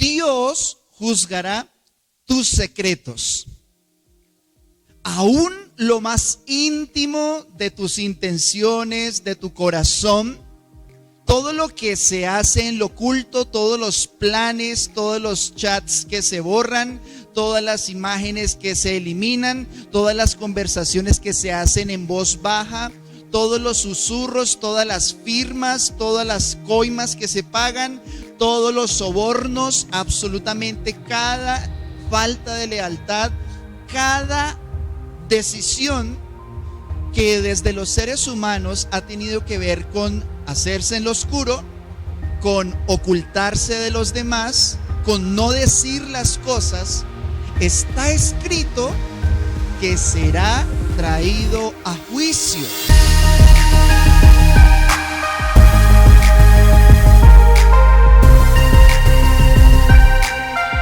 Dios juzgará tus secretos. Aún lo más íntimo de tus intenciones, de tu corazón, todo lo que se hace en lo oculto, todos los planes, todos los chats que se borran, todas las imágenes que se eliminan, todas las conversaciones que se hacen en voz baja, todos los susurros, todas las firmas, todas las coimas que se pagan, todos los sobornos, absolutamente cada falta de lealtad, cada decisión que desde los seres humanos ha tenido que ver con hacerse en lo oscuro, con ocultarse de los demás, con no decir las cosas, está escrito que será traído a juicio.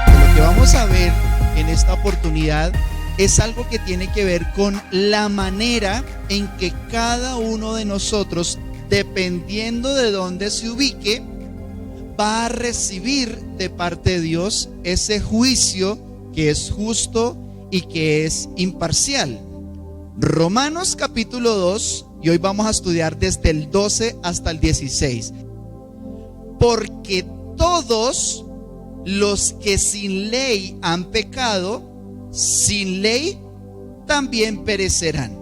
Lo que vamos a ver en esta oportunidad es algo que tiene que ver con la manera en que cada uno de nosotros, dependiendo de dónde se ubique, va a recibir de parte de Dios ese juicio que es justo y que es imparcial. Romanos capítulo 2, y hoy vamos a estudiar desde el 12 hasta el 16. Porque todos los que sin ley han pecado, sin ley también perecerán.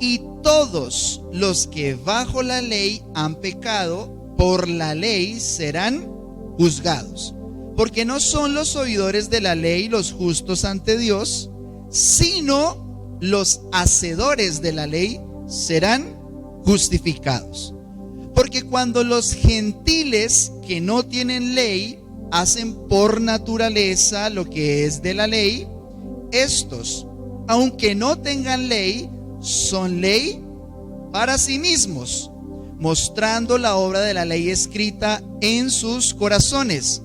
Y todos los que bajo la ley han pecado, por la ley serán juzgados. Porque no son los oidores de la ley los justos ante Dios, sino los hacedores de la ley serán justificados. Porque cuando los gentiles que no tienen ley hacen por naturaleza lo que es de la ley, estos, aunque no tengan ley, son ley para sí mismos, mostrando la obra de la ley escrita en sus corazones,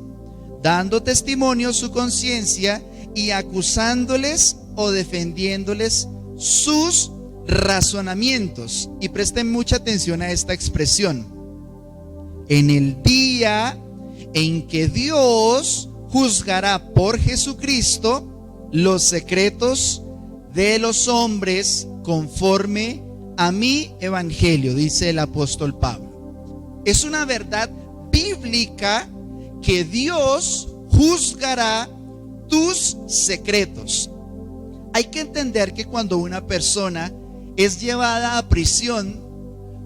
dando testimonio su conciencia y acusándoles o defendiéndoles sus razonamientos. Y presten mucha atención a esta expresión: en el día en que Dios juzgará por Jesucristo los secretos de los hombres conforme a mi evangelio, dice el apóstol Pablo. Es una verdad bíblica que Dios juzgará tus secretos. Hay que entender que cuando una persona es llevada a prisión,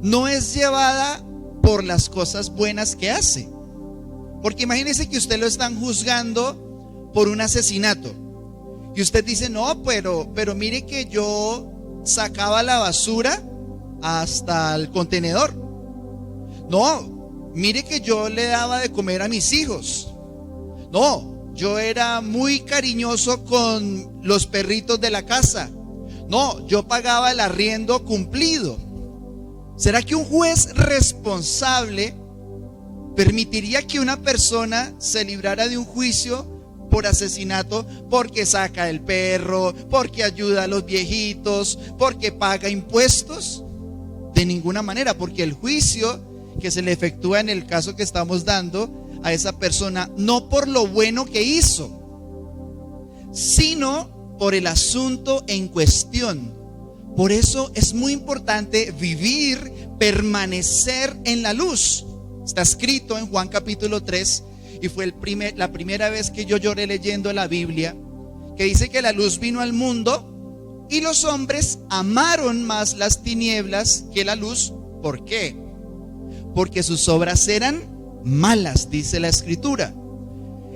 no es llevada por las cosas buenas que hace. Porque imagínese que usted lo están juzgando por un asesinato y usted dice: no, pero mire que yo sacaba la basura hasta el contenedor. No, mire que yo le daba de comer a mis hijos. No, yo era muy cariñoso con los perritos de la casa. No, yo pagaba el arriendo cumplido. ¿Será que un juez responsable permitiría que una persona se librara de un juicio por asesinato porque saca el perro, porque ayuda a los viejitos, porque paga impuestos? De ninguna manera, porque el juicio que se le efectúa en el caso que estamos dando a esa persona, no por lo bueno que hizo, sino por el asunto en cuestión. Por eso es muy importante vivir, permanecer en la luz. Está escrito en Juan capítulo 3, y fue la primera vez que yo lloré leyendo la Biblia, que dice que la luz vino al mundo y los hombres amaron más las tinieblas que la luz. ¿Por qué? Porque sus obras eran malas, dice la escritura.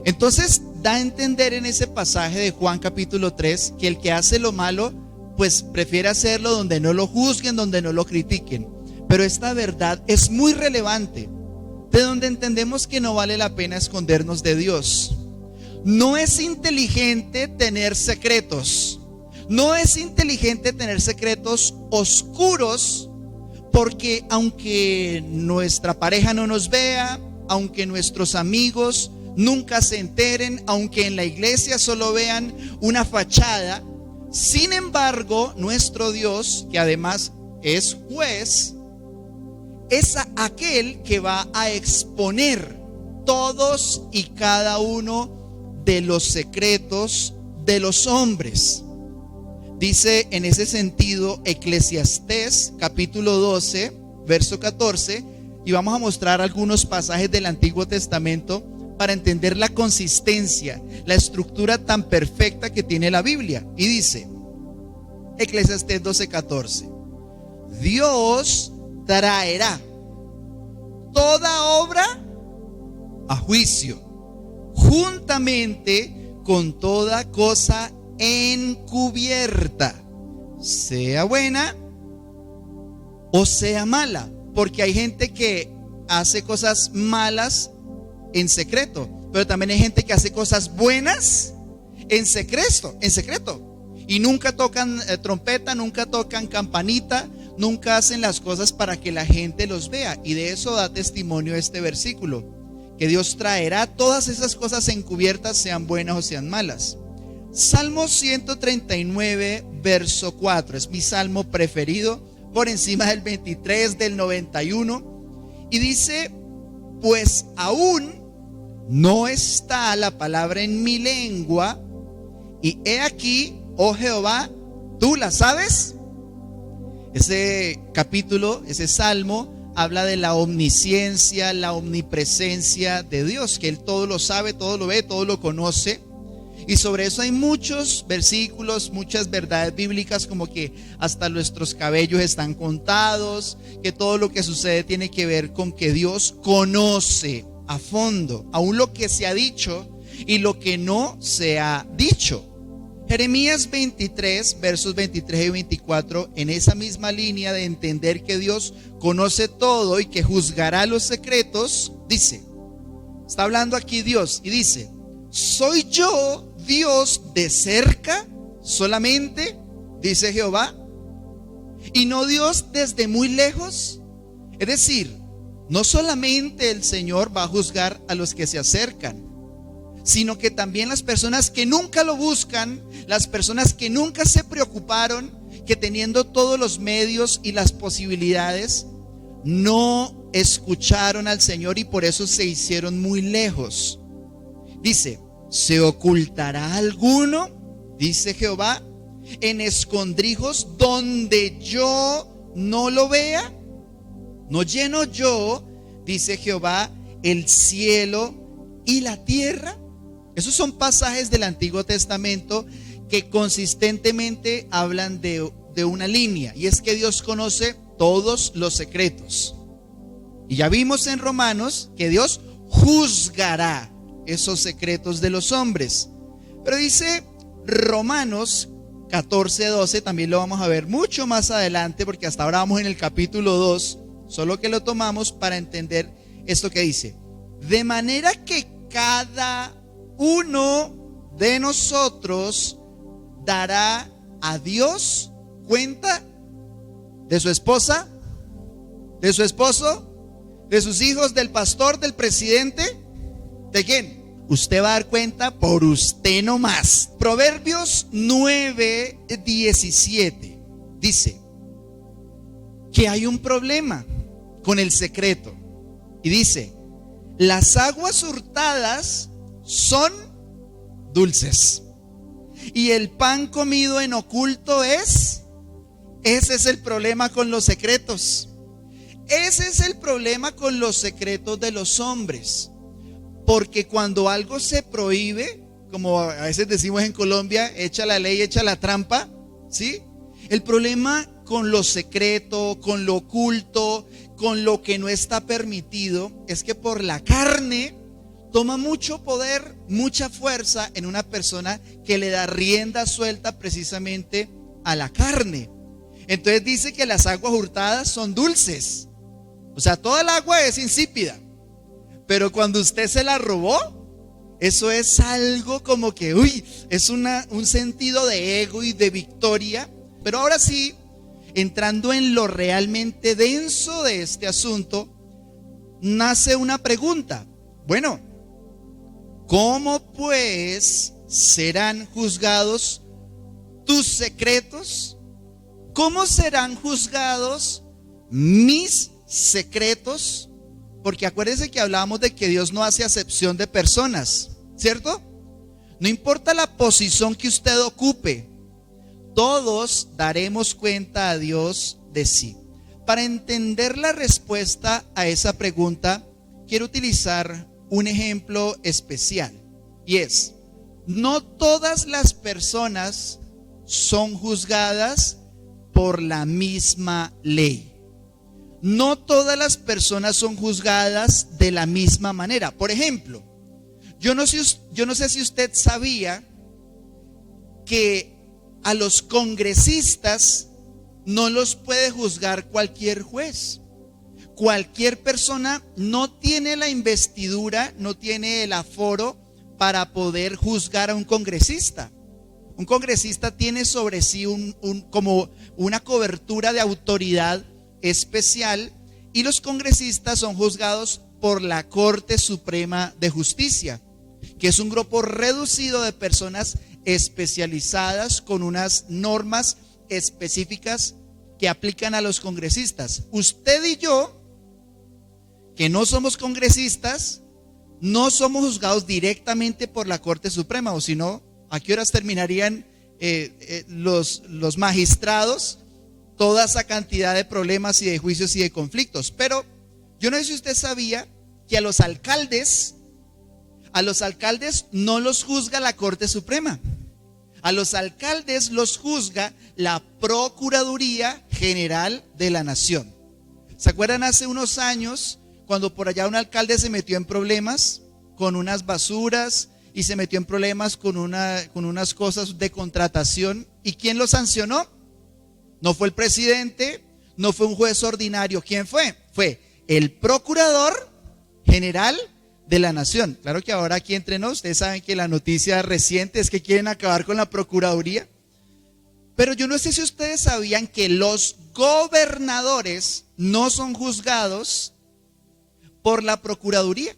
Entonces da a entender en ese pasaje de Juan capítulo 3 que el que hace lo malo, pues prefiere hacerlo donde no lo juzguen, donde no lo critiquen. Pero esta verdad es muy relevante, de donde entendemos que no vale la pena escondernos de Dios. No es inteligente tener secretos. No es inteligente tener secretos oscuros, porque aunque nuestra pareja no nos vea, aunque nuestros amigos nunca se enteren, aunque en la iglesia solo vean una fachada, sin embargo, nuestro Dios, que además es juez, es aquel que va a exponer todos y cada uno de los secretos de los hombres. Dice en ese sentido Eclesiastés capítulo 12, verso 14, y vamos a mostrar algunos pasajes del Antiguo Testamento para entender la consistencia, la estructura tan perfecta que tiene la Biblia. Y dice Eclesiastés 12:14: Dios traerá toda obra a juicio, juntamente con toda cosa encubierta, sea buena o sea mala. Porque hay gente que hace cosas malas en secreto, pero también hay gente que hace cosas buenas en secreto. Y nunca tocan trompeta, nunca tocan campanita, nunca hacen las cosas para que la gente los vea. Y de eso da testimonio este versículo, que Dios traerá todas esas cosas encubiertas, sean buenas o sean malas. Salmo 139, verso 4, es mi salmo preferido, por encima del 23, del 91, y dice: pues aún no está la palabra en mi lengua, y he aquí, oh Jehová, ¿tú la sabes? Ese capítulo, ese salmo, habla de la omnisciencia, la omnipresencia de Dios, que Él todo lo sabe, todo lo ve, todo lo conoce. Y sobre eso hay muchos versículos, muchas verdades bíblicas, como que hasta nuestros cabellos están contados, que todo lo que sucede tiene que ver con que Dios conoce a fondo aún lo que se ha dicho y lo que no se ha dicho. Jeremías 23, versos 23 y 24, en esa misma línea de entender que Dios conoce todo y que juzgará los secretos, dice, está hablando aquí Dios y dice: ¿soy yo Dios de cerca solamente, dice Jehová, y no Dios desde muy lejos? Es decir, no solamente el Señor va a juzgar a los que se acercan, sino que también las personas que nunca lo buscan, las personas que nunca se preocuparon, que teniendo todos los medios y las posibilidades, no escucharon al Señor y por eso se hicieron muy lejos. Dice: ¿se ocultará alguno, dice Jehová, en escondrijos donde yo no lo vea? ¿No lleno yo, dice Jehová, el cielo y la tierra? Esos son pasajes del Antiguo Testamento que consistentemente hablan de una línea, y es que Dios conoce todos los secretos. Y ya vimos en Romanos que Dios juzgará esos secretos de los hombres. Pero dice Romanos 14:12, también lo vamos a ver mucho más adelante, porque hasta ahora vamos en el capítulo 2, solo que lo tomamos para entender esto que dice: de manera que cada uno de nosotros dará a Dios cuenta de su esposa, de su esposo, de sus hijos, del pastor, del presidente. ¿De quién? Usted va a dar cuenta por usted nomás. Proverbios 9:17 dice que hay un problema con el secreto. Y dice: las aguas hurtadas son dulces, y el pan comido en oculto es. Ese es el problema con los secretos. Ese es el problema con los secretos de los hombres. Porque cuando algo se prohíbe, como a veces decimos en Colombia, echa la ley, echa la trampa, ¿sí? El problema con lo secreto, con lo oculto, con lo que no está permitido, es que por la carne toma mucho poder, mucha fuerza en una persona que le da rienda suelta precisamente a la carne. Entonces dice que las aguas hurtadas son dulces. O sea, toda el agua es insípida. Pero cuando usted se la robó, eso es algo como que, es un sentido de ego y de victoria. Pero ahora sí, entrando en lo realmente denso de este asunto, nace una pregunta. Bueno, ¿cómo pues serán juzgados tus secretos? ¿Cómo serán juzgados mis secretos? Porque acuérdense que hablábamos de que Dios no hace acepción de personas, ¿cierto? No importa la posición que usted ocupe, todos daremos cuenta a Dios de sí. Para entender la respuesta a esa pregunta, quiero utilizar un ejemplo especial. Y es, no todas las personas son juzgadas por la misma ley. No todas las personas son juzgadas de la misma manera. Por ejemplo, yo no sé si usted sabía que a los congresistas no los puede juzgar cualquier juez. Cualquier persona no tiene la investidura, no tiene el aforo para poder juzgar a un congresista. Un congresista tiene sobre sí como una cobertura de autoridad especial, y los congresistas son juzgados por la Corte Suprema de Justicia, que es un grupo reducido de personas especializadas con unas normas específicas que aplican a los congresistas. Usted y yo, que no somos congresistas, no somos juzgados directamente por la Corte Suprema, o si no, ¿a qué horas terminarían los magistrados toda esa cantidad de problemas y de juicios y de conflictos? Pero yo no sé si usted sabía que a los alcaldes no los juzga la Corte Suprema. A los alcaldes los juzga la Procuraduría General de la Nación. ¿Se acuerdan hace unos años cuando por allá un alcalde se metió en problemas con unas basuras y se metió en problemas con unas cosas de contratación? ¿Y quién lo sancionó? No fue el presidente, no fue un juez ordinario. ¿Quién fue? Fue el Procurador General de la Nación. Claro que ahora aquí entre nos, ustedes saben que la noticia reciente es que quieren acabar con la Procuraduría. Pero yo no sé si ustedes sabían que los gobernadores no son juzgados por la Procuraduría.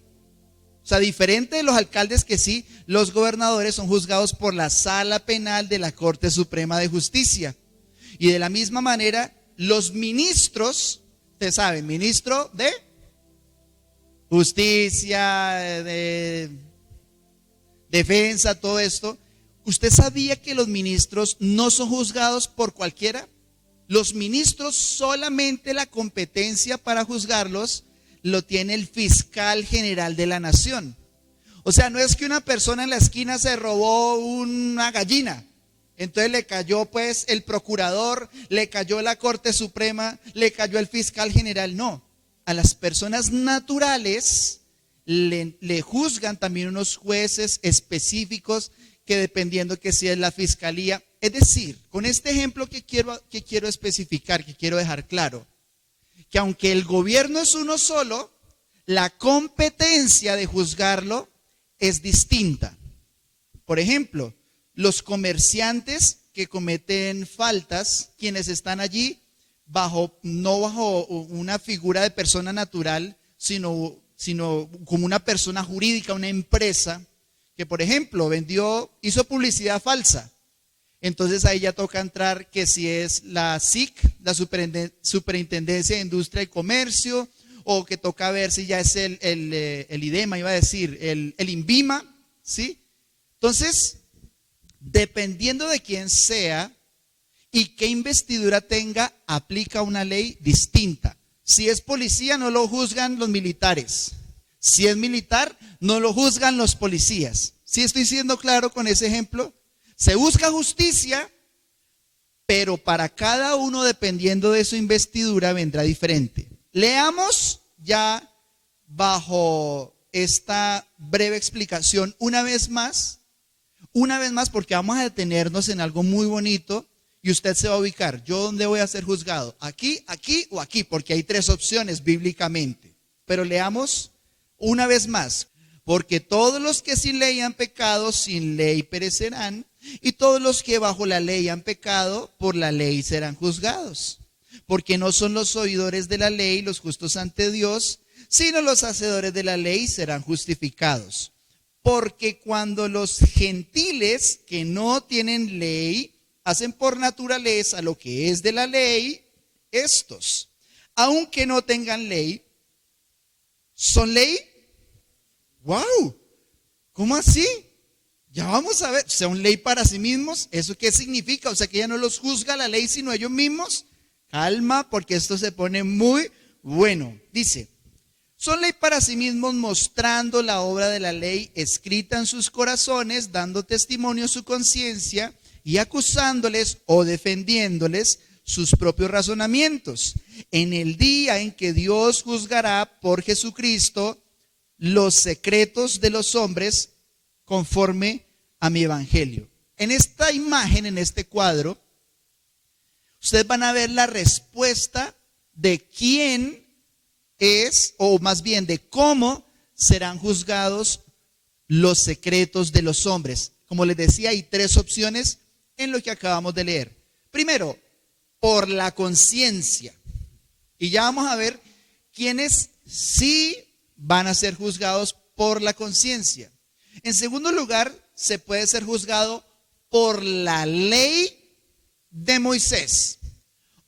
O sea, diferente de los alcaldes, que sí, los gobernadores son juzgados por la Sala Penal de la Corte Suprema de Justicia. Y de la misma manera, los ministros, ustedes saben, ministro de Justicia, de Defensa, todo esto. ¿Usted sabía que los ministros no son juzgados por cualquiera? Los ministros, solamente la competencia para juzgarlos lo tiene el fiscal general de la nación. O sea, no es que una persona en la esquina se robó una gallina, entonces le cayó pues el procurador, le cayó la Corte Suprema, le cayó el fiscal general. No, a las personas naturales le juzgan también unos jueces específicos, que dependiendo que si es la fiscalía. Es decir, con este ejemplo que quiero especificar, que quiero dejar claro, que aunque el gobierno es uno solo, la competencia de juzgarlo es distinta. Por ejemplo, los comerciantes que cometen faltas, quienes están allí no bajo una figura de persona natural, sino como una persona jurídica, una empresa, que por ejemplo hizo publicidad falsa. Entonces ahí ya toca entrar que si es la SIC, la Superintendencia de Industria y Comercio, o que toca ver si ya es el IDEMA, iba a decir, el INVIMA, ¿sí? Entonces, dependiendo de quién sea y qué investidura tenga, aplica una ley distinta. Si es policía, no lo juzgan los militares. Si es militar, no lo juzgan los policías. ¿Sí estoy siendo claro con ese ejemplo? Se busca justicia, pero para cada uno, dependiendo de su investidura, vendrá diferente. Leamos ya bajo esta breve explicación una vez más, porque vamos a detenernos en algo muy bonito y usted se va a ubicar. ¿Yo dónde voy a ser juzgado? ¿Aquí, aquí o aquí? Porque hay tres opciones bíblicamente. Pero leamos una vez más. Porque todos los que sin ley han pecado, sin ley perecerán, y todos los que bajo la ley han pecado, por la ley serán juzgados. Porque no son los oidores de la ley los justos ante Dios, sino los hacedores de la ley serán justificados. Porque cuando los gentiles que no tienen ley hacen por naturaleza lo que es de la ley, estos, aunque no tengan ley, ¿Son ley? ¡Wow! ¿Cómo así? Ya vamos a ver. ¿Son ley para sí mismos? ¿Eso qué significa? O sea, que ya no los juzga la ley sino ellos mismos. Calma, porque esto se pone muy bueno. Dice, son ley para sí mismos, mostrando la obra de la ley escrita en sus corazones, dando testimonio a su conciencia y acusándoles o defendiéndoles sus propios razonamientos. En el día en que Dios juzgará por Jesucristo los secretos de los hombres conforme a mi evangelio. En esta imagen, en este cuadro, ustedes van a ver la respuesta de quién es, o más bien de cómo serán juzgados los secretos de los hombres. Como les decía, hay tres opciones en lo que acabamos de leer. Primero, por la conciencia. Y ya vamos a ver quiénes sí van a ser juzgados por la conciencia. En segundo lugar, se puede ser juzgado por la ley de Moisés.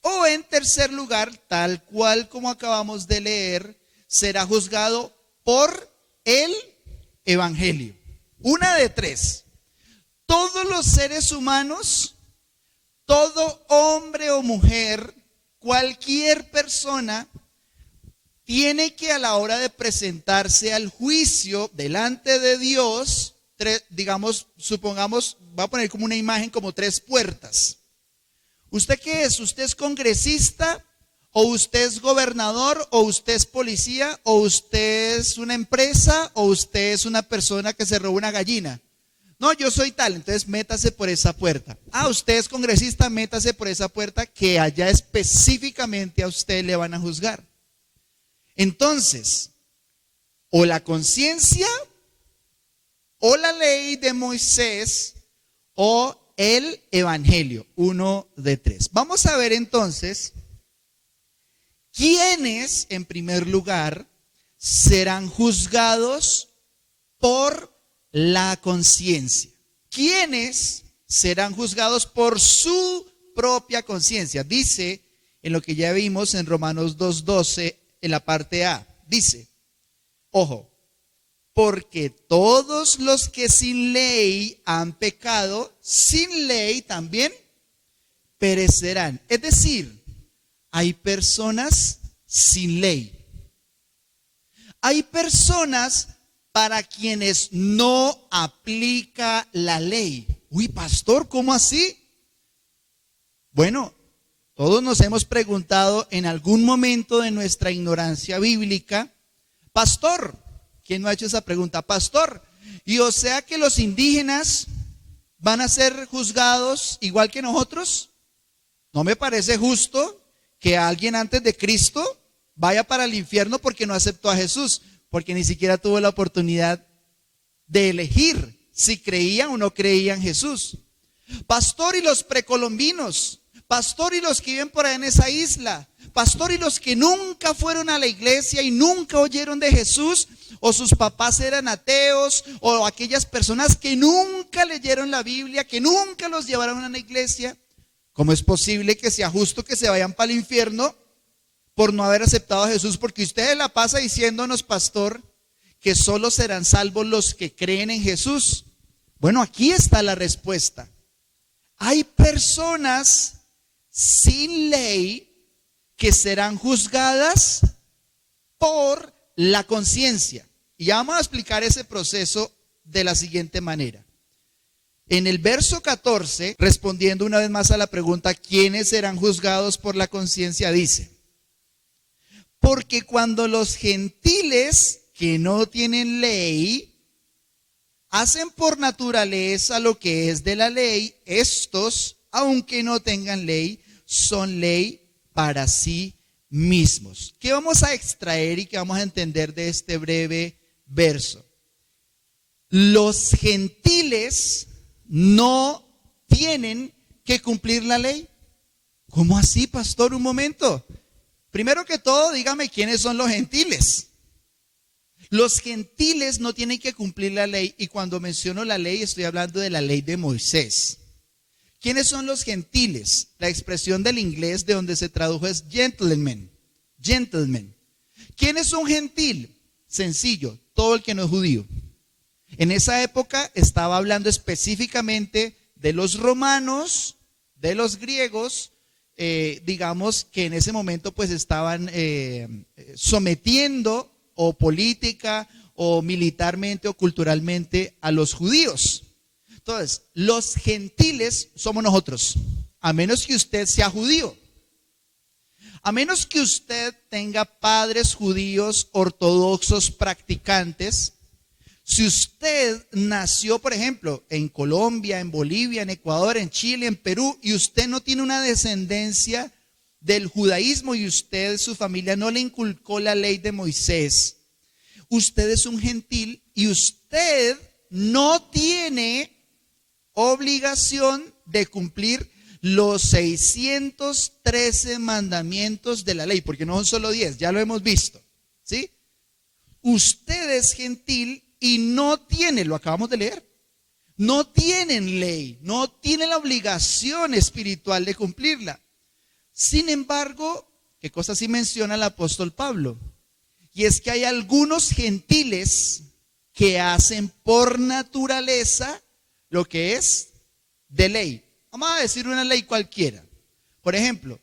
O en tercer lugar, tal cual como acabamos de leer, será juzgado por el evangelio. Una de tres. Todos los seres humanos, todo hombre o mujer, cualquier persona, tiene que a la hora de presentarse al juicio delante de Dios, digamos, supongamos, va a poner como una imagen como tres puertas. ¿Usted qué es? ¿Usted es congresista? ¿O usted es gobernador? ¿O usted es policía? ¿O usted es una empresa? ¿O usted es una persona que se robó una gallina? No, yo soy tal, entonces métase por esa puerta. Ah, usted es congresista, métase por esa puerta que allá específicamente a usted le van a juzgar. Entonces, o la conciencia, o la ley de Moisés, o el evangelio, uno de tres. Vamos a ver entonces quiénes, en primer lugar, serán juzgados por la conciencia. ¿Quiénes serán juzgados por su propia conciencia? Dice en lo que ya vimos en Romanos 2:12, en la parte A, dice, ojo, porque todos los que sin ley han pecado, sin ley también perecerán. Es decir, hay personas sin ley. Hay personas para quienes no aplica la ley. Uy, pastor, ¿cómo así? Bueno, todos nos hemos preguntado en algún momento de nuestra ignorancia bíblica, pastor, ¿quién no ha hecho esa pregunta? Pastor, ¿y o sea que los indígenas van a ser juzgados igual que nosotros? No me parece justo que alguien antes de Cristo vaya para el infierno porque no aceptó a Jesús, porque ni siquiera tuvo la oportunidad de elegir si creían o no creían en Jesús. Pastor, ¿y los precolombinos? Pastor, ¿y los que viven por ahí en esa isla? Pastor, ¿y los que nunca fueron a la iglesia y nunca oyeron de Jesús? ¿O sus papás eran ateos? ¿O aquellas personas que nunca leyeron la Biblia, que nunca los llevaron a la iglesia? ¿Cómo es posible que sea justo que se vayan para el infierno por no haber aceptado a Jesús? Porque usted la pasa diciéndonos, pastor, que solo serán salvos los que creen en Jesús. Bueno, aquí está la respuesta. Hay personas sin ley que serán juzgadas por la conciencia. Y ya vamos a explicar ese proceso de la siguiente manera. En el verso 14, respondiendo una vez más a la pregunta, ¿quiénes serán juzgados por la conciencia? Dice, porque cuando los gentiles que no tienen ley hacen por naturaleza lo que es de la ley, estos, aunque no tengan ley, son ley para sí mismos. ¿Qué vamos a extraer y qué vamos a entender de este breve verso? Los gentiles no tienen que cumplir la ley. ¿Cómo así, pastor? Un momento. Primero que todo, dígame quiénes son los gentiles. Los gentiles no tienen que cumplir la ley, y cuando menciono la ley estoy hablando de la ley de Moisés. ¿Quiénes son los gentiles? La expresión del inglés de donde se tradujo es gentleman. Gentleman. ¿Quién es un gentil? sencillo, todo el que no es judío. En esa época estaba hablando específicamente de los romanos, de los griegos, digamos que en ese momento pues estaban sometiendo o política o militarmente o culturalmente a los judíos. Entonces, los gentiles somos nosotros, a menos que usted sea judío. A menos que usted tenga padres judíos ortodoxos practicantes, si usted nació, por ejemplo, en Colombia, en Bolivia, en Ecuador, en Chile, en Perú, y usted no tiene una descendencia del judaísmo y usted, su familia, no le inculcó la ley de Moisés, usted es un gentil y usted no tiene obligación de cumplir los 613 mandamientos de la ley, porque no son solo 10, ya lo hemos visto, ¿sí? Usted es gentil y no tiene, lo acabamos de leer, no tienen ley, no tiene la obligación espiritual de cumplirla. Sin embargo, ¿qué cosa sí menciona el apóstol Pablo? Y es que hay algunos gentiles que hacen por naturaleza lo que es de ley. Vamos a decir una ley cualquiera. Por ejemplo,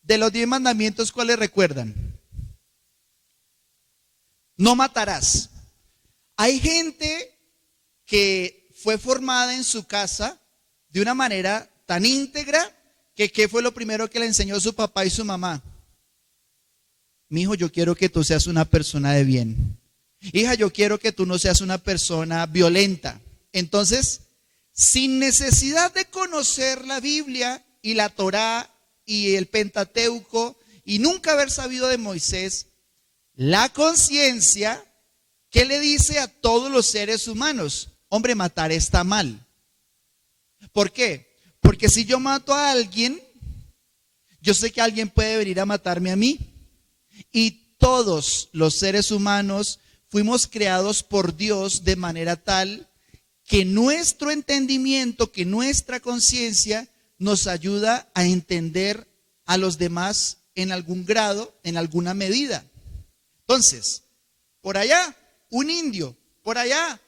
de los 10 mandamientos, ¿cuáles recuerdan? No matarás. Hay gente que fue formada en su casa de una manera tan íntegra que ¿qué fue lo primero que le enseñó su papá y su mamá? Mi hijo, yo quiero que tú seas una persona de bien. Hija, yo quiero que tú no seas una persona violenta. Entonces, sin necesidad de conocer la Biblia y la Torá y el Pentateuco y nunca haber sabido de Moisés, la conciencia, ¿qué le dice a todos los seres humanos? Hombre, matar está mal. ¿Por qué? Porque si yo mato a alguien, yo sé que alguien puede venir a matarme a mí. Y todos los seres humanos fuimos creados por Dios de manera tal que nuestro entendimiento, que nuestra conciencia nos ayuda a entender a los demás en algún grado, en alguna medida. Entonces, por allá, un indio, por allá,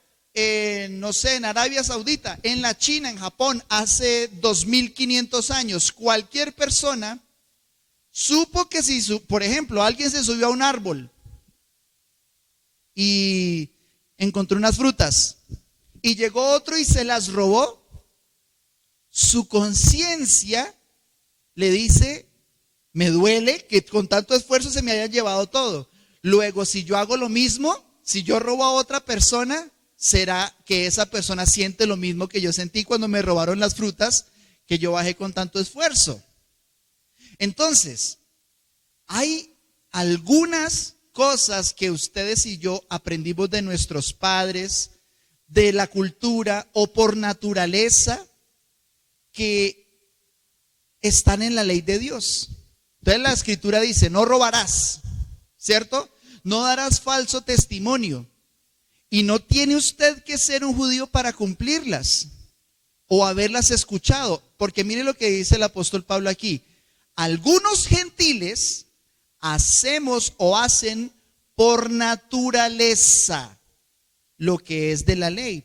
no sé, en Arabia Saudita, en la China, en Japón, hace 2500 años, cualquier persona supo que si, por ejemplo, alguien se subió a un árbol y encontró unas frutas y llegó otro y se las robó, su conciencia le dice, me duele que con tanto esfuerzo se me haya llevado todo. Luego, si yo hago lo mismo, si yo robo a otra persona, será que esa persona siente lo mismo que yo sentí cuando me robaron las frutas que yo bajé con tanto esfuerzo. Entonces, hay algunas cosas que ustedes y yo aprendimos de nuestros padres, de la cultura o por naturaleza que están en la ley de Dios. Entonces la escritura dice, no robarás, ¿cierto? No darás falso testimonio. Y no tiene usted que ser un judío para cumplirlas o haberlas escuchado. Porque mire lo que dice el apóstol Pablo aquí. Algunos gentiles hacemos o hacen por naturaleza lo que es de la ley.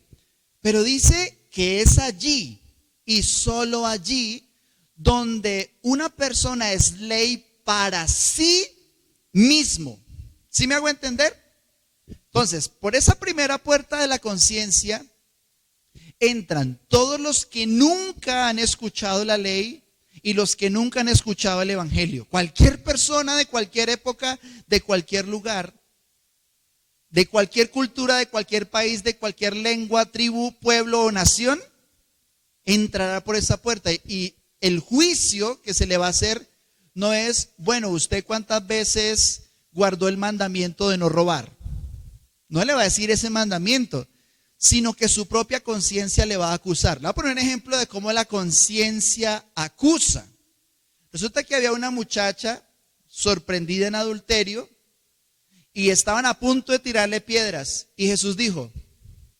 Pero dice que es allí y solo allí donde una persona es ley para sí mismo. ¿Sí me hago entender? Entonces, por esa primera puerta de la conciencia entran todos los que nunca han escuchado la ley y los que nunca han escuchado el evangelio. Cualquier persona de cualquier época, de cualquier lugar, de cualquier cultura, de cualquier país, de cualquier lengua, tribu, pueblo o nación, entrará por esa puerta. Y el juicio que se le va a hacer no es, bueno, ¿usted cuántas veces guardó el mandamiento de no robar? No le va a decir ese mandamiento, sino que su propia conciencia le va a acusar. Le voy a poner un ejemplo de cómo la conciencia acusa. Resulta que había una muchacha sorprendida en adulterio y estaban a punto de tirarle piedras. Y Jesús dijo,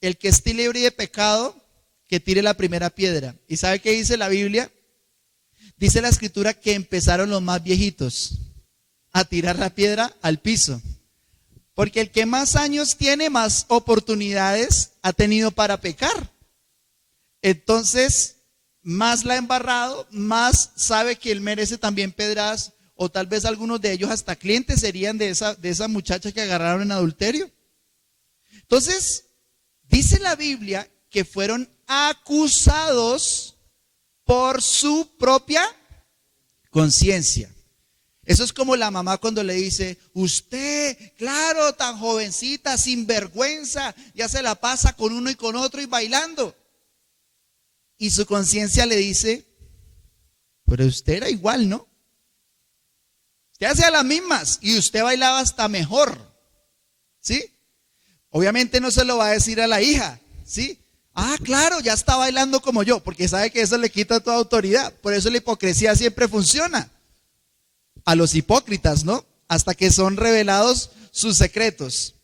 el que esté libre de pecado, que tire la primera piedra. ¿Y sabe qué dice la Biblia? Dice la escritura que empezaron los más viejitos a tirar la piedra al piso. Porque el que más años tiene, más oportunidades ha tenido para pecar. Entonces, más la ha embarrado, más sabe que él merece también pedras, o tal vez algunos de ellos hasta clientes serían de esa muchacha que agarraron en adulterio. Entonces, dice la Biblia que fueron acusados por su propia conciencia. Eso es como la mamá cuando le dice, usted, claro, tan jovencita, sin vergüenza, ya se la pasa con uno y con otro y bailando. Y su conciencia le dice, pero usted era igual, ¿no? Usted hacía las mismas y usted bailaba hasta mejor, ¿sí? Obviamente no se lo va a decir a la hija, ¿sí? Ah, claro, ya está bailando como yo, porque sabe que eso le quita toda autoridad. Por eso la hipocresía siempre funciona. A los hipócritas, ¿no? Hasta que son revelados sus secretos.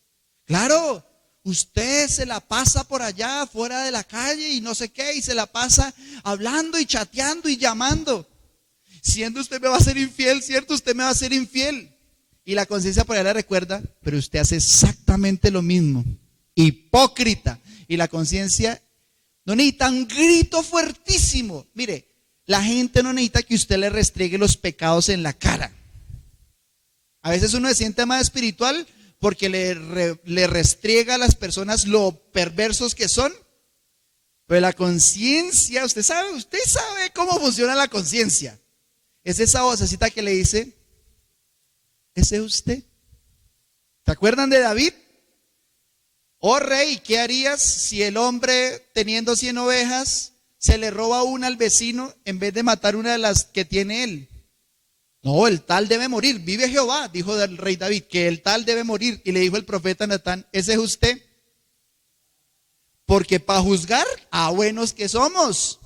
Claro, usted se la pasa por allá, fuera de la calle y no sé qué, y se la pasa hablando y chateando y llamando. Siendo usted me va a ser infiel, ¿cierto? Usted me va a ser infiel. Y la conciencia por allá le recuerda, pero usted hace exactamente lo mismo. Hipócrita. Y la conciencia no necesita un grito fuertísimo. Mire, la gente no necesita que usted le restriegue los pecados en la cara. A veces uno se siente más espiritual porque le restriega a las personas lo perversos que son. Pero la conciencia, usted sabe cómo funciona la conciencia. Es esa vocecita que le dice, ¿ese es usted? ¿Se acuerdan de David? Oh rey, ¿qué harías si el hombre teniendo 100 ovejas se le roba una al vecino en vez de matar una de las que tiene él? No, el tal debe morir. Vive Jehová, dijo el rey David, que el tal debe morir. Y le dijo el profeta Natán, ¿ese es usted? Porque para juzgar, buenos que somos.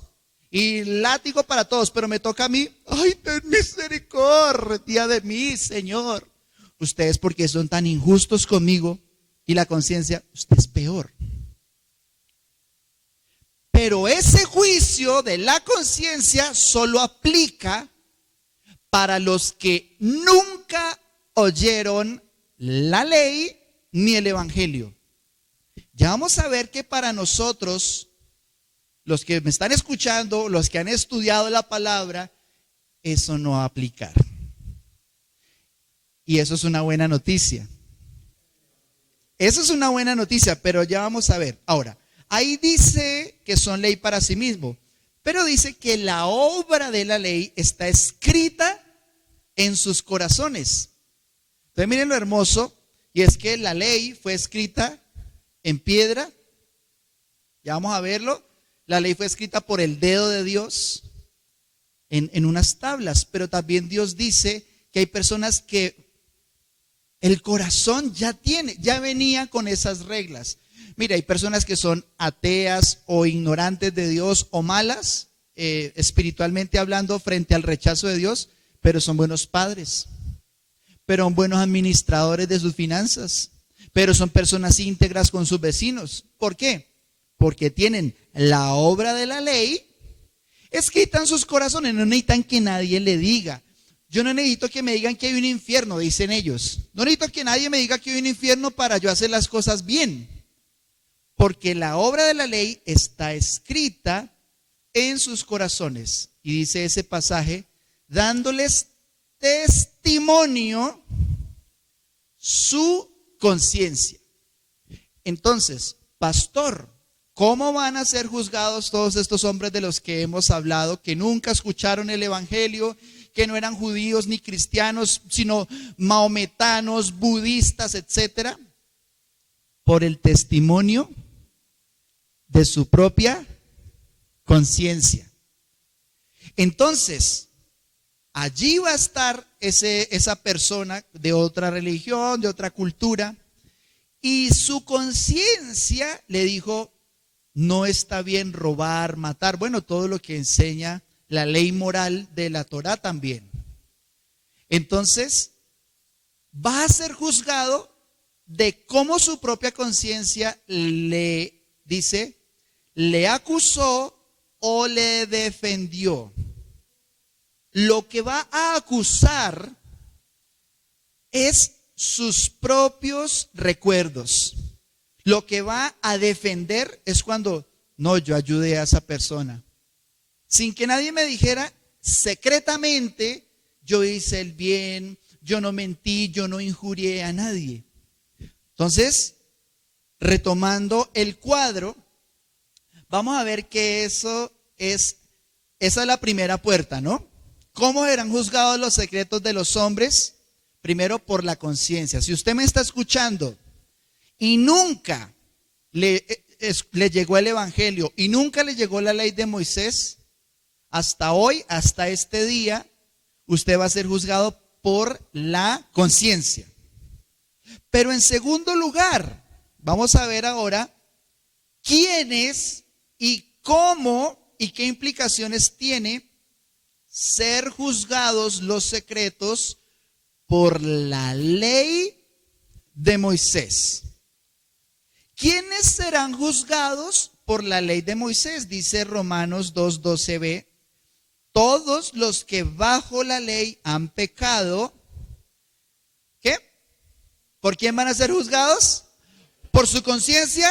Y látigo para todos, pero me toca a mí. Ay, ten misericordia de mí, Señor. Ustedes porque son tan injustos conmigo. Y la conciencia, usted es peor. Pero ese juicio de la conciencia solo aplica para los que nunca oyeron la ley ni el evangelio. Ya vamos a ver que para nosotros, los que me están escuchando, los que han estudiado la palabra, eso no va a aplicar. Y eso es una buena noticia. Eso es una buena noticia, pero ya vamos a ver. Ahora, ahí dice que son ley para sí mismo, pero dice que la obra de la ley está escrita en sus corazones. Entonces miren lo hermoso, y es que la ley fue escrita en piedra. Ya vamos a verlo. La ley fue escrita por el dedo de Dios en unas tablas, pero también Dios dice que hay personas que el corazón ya venía con esas reglas. Mira, hay personas que son ateas o ignorantes de Dios o malas, espiritualmente hablando, frente al rechazo de Dios, pero son buenos padres, pero son buenos administradores de sus finanzas, pero son personas íntegras con sus vecinos. ¿Por qué? Porque tienen la obra de la ley escrita en sus corazones. No necesitan que nadie le diga. Yo no necesito que me digan que hay un infierno, dicen ellos. No necesito que nadie me diga que hay un infierno para yo hacer las cosas bien. Porque la obra de la ley está escrita en sus corazones. Y dice ese pasaje, dándoles testimonio su conciencia. Entonces, pastor, ¿cómo van a ser juzgados todos estos hombres de los que hemos hablado, que nunca escucharon el evangelio, que no eran judíos ni cristianos, sino mahometanos, budistas, etcétera? Por el testimonio de su propia conciencia. Entonces, allí va a estar esa persona de otra religión, de otra cultura, y su conciencia le dijo, no está bien robar, matar, bueno, todo lo que enseña la ley moral de la Torá también. Entonces, va a ser juzgado de cómo su propia conciencia le dice, le acusó o le defendió. Lo que va a acusar es sus propios recuerdos. Lo que va a defender es cuando, no, yo ayudé a esa persona. Sin que nadie me dijera, secretamente, yo hice el bien, yo no mentí, yo no injurié a nadie. Entonces, retomando el cuadro, vamos a ver que esa es la primera puerta, ¿no? ¿Cómo eran juzgados los secretos de los hombres? Primero, por la conciencia. Si usted me está escuchando y nunca le llegó el evangelio y nunca le llegó la ley de Moisés, hasta hoy, hasta este día, usted va a ser juzgado por la conciencia. Pero en segundo lugar, vamos a ver ahora quiénes y cómo y qué implicaciones tiene ser juzgados los secretos por la ley de Moisés. ¿Quiénes serán juzgados por la ley de Moisés? Dice Romanos 2:12b. Todos los que bajo la ley han pecado, ¿qué? ¿Por quién van a ser juzgados? ¿Por su conciencia?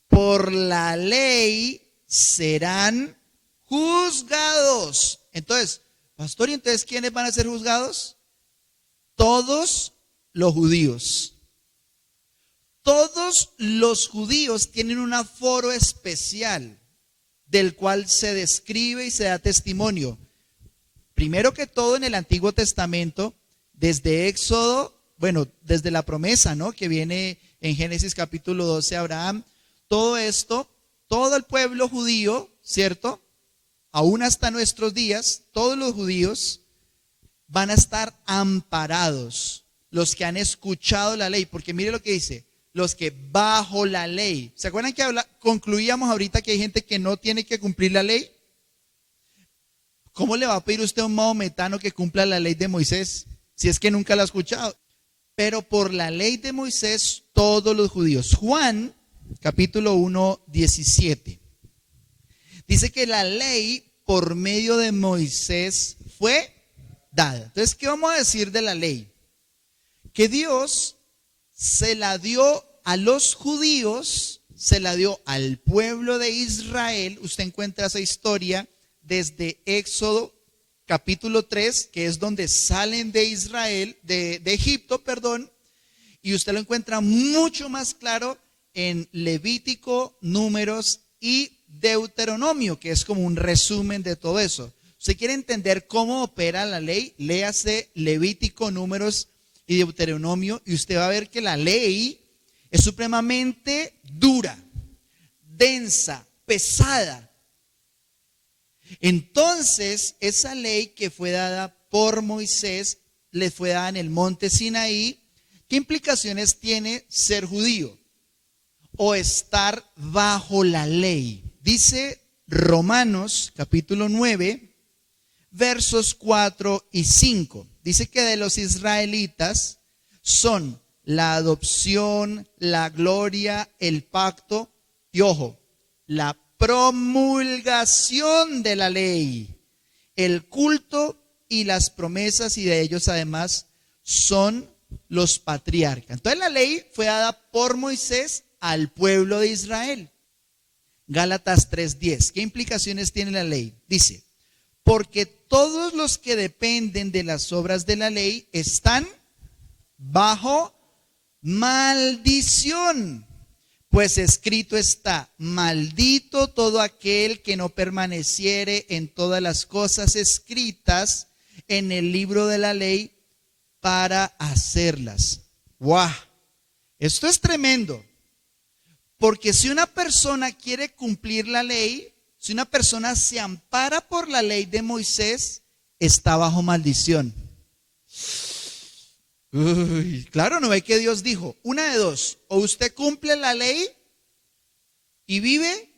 Por la ley serán juzgados. Entonces, pastor, ¿y entonces quiénes van a ser juzgados? Todos los judíos. Todos los judíos tienen un aforo especial del cual se describe y se da testimonio. Primero que todo en el Antiguo Testamento, desde Éxodo, bueno, desde la promesa, ¿no?, que viene en Génesis capítulo 12, Abraham, todo esto, todo el pueblo judío, ¿cierto? Aún hasta nuestros días, todos los judíos van a estar amparados, los que han escuchado la ley, porque mire lo que dice, los que bajo la ley. ¿Se acuerdan que concluíamos ahorita que hay gente que no tiene que cumplir la ley? ¿Cómo le va a pedir usted a un mahometano que cumpla la ley de Moisés si es que nunca la ha escuchado? Pero por la ley de Moisés, todos los judíos. Juan, capítulo 1, 17. Dice que la ley por medio de Moisés fue dada. Entonces, ¿qué vamos a decir de la ley? Que Dios se la dio a los judíos, se la dio al pueblo de Israel. Usted encuentra esa historia desde Éxodo capítulo 3, que es donde salen de Israel, de Egipto, perdón, y usted lo encuentra mucho más claro en Levítico, Números y Deuteronomio, que es como un resumen de todo eso. ¿Usted quiere entender cómo opera la ley? Léase Levítico, Números y Deuteronomio, y usted va a ver que la ley es supremamente dura, densa, pesada. Entonces, esa ley que fue dada por Moisés, le fue dada en el monte Sinaí. ¿Qué implicaciones tiene ser judío o estar bajo la ley? Dice Romanos capítulo 9, versos 4 y 5. Dice que de los israelitas son la adopción, la gloria, el pacto y, ojo, la promulgación de la ley, el culto y las promesas, y de ellos además son los patriarcas. Entonces la ley fue dada por Moisés al pueblo de Israel. Gálatas 3:10. ¿Qué implicaciones tiene la ley? Dice, porque todos los que dependen de las obras de la ley están bajo maldición. Pues escrito está, maldito todo aquel que no permaneciere en todas las cosas escritas en el libro de la ley para hacerlas. ¡Guau! Esto es tremendo. Porque si una persona quiere cumplir la ley, si una persona se ampara por la ley de Moisés, está bajo maldición. Uy, claro, ¿no ve que Dios dijo? Una de dos, o usted cumple la ley y vive,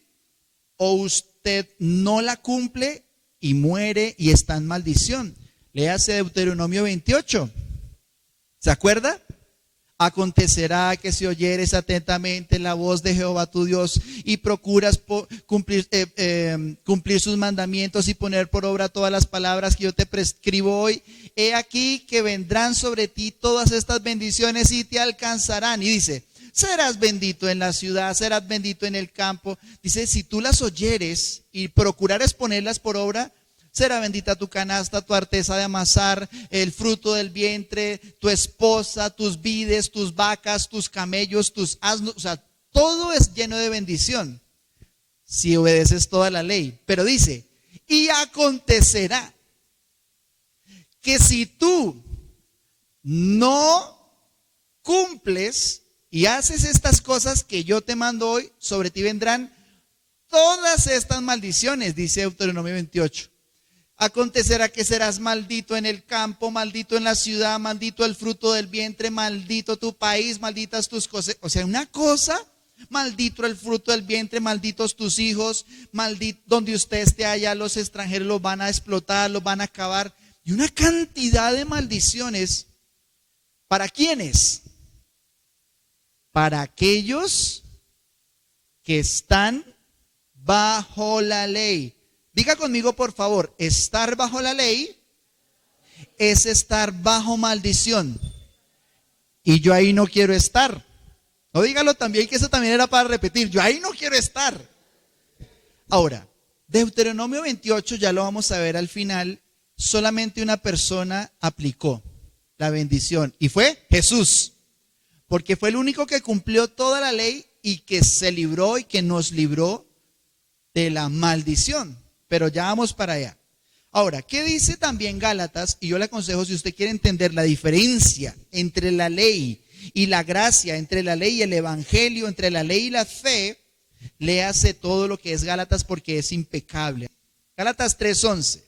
o usted no la cumple y muere y está en maldición. Léase Deuteronomio 28. ¿Se acuerda? Acontecerá que si oyeres atentamente la voz de Jehová tu Dios y procuras cumplir sus mandamientos y poner por obra todas las palabras que yo te prescribo hoy, he aquí que vendrán sobre ti todas estas bendiciones y te alcanzarán. Y dice, serás bendito en la ciudad, serás bendito en el campo. Dice, si tú las oyeres y procurares ponerlas por obra, será bendita tu canasta, tu arteza de amasar, el fruto del vientre, tu esposa, tus vides, tus vacas, tus camellos, tus asnos. O sea, todo es lleno de bendición si obedeces toda la ley. Pero dice, y acontecerá que si tú no cumples y haces estas cosas que yo te mando hoy, sobre ti vendrán todas estas maldiciones, dice Deuteronomio 28. Acontecerá que serás maldito en el campo, maldito en la ciudad, maldito el fruto del vientre, maldito tu país, malditas tus cosas. O sea, una cosa, maldito el fruto del vientre, malditos tus hijos, maldito donde usted esté allá, los extranjeros los van a explotar, los van a acabar. Y una cantidad de maldiciones. ¿Para quiénes? Para aquellos que están bajo la ley. Diga conmigo, por favor, estar bajo la ley es estar bajo maldición. Y yo ahí no quiero estar. No, dígalo también, que eso también era para repetir. Yo ahí no quiero estar. Ahora, Deuteronomio 28, ya lo vamos a ver al final, solamente una persona aplicó la bendición y fue Jesús. Porque fue el único que cumplió toda la ley y que se libró y que nos libró de la maldición. Pero ya vamos para allá. Ahora, ¿qué dice también Gálatas? Y yo le aconsejo, si usted quiere entender la diferencia entre la ley y la gracia, entre la ley y el evangelio, entre la ley y la fe, léase todo lo que es Gálatas porque es impecable. Gálatas 3:11.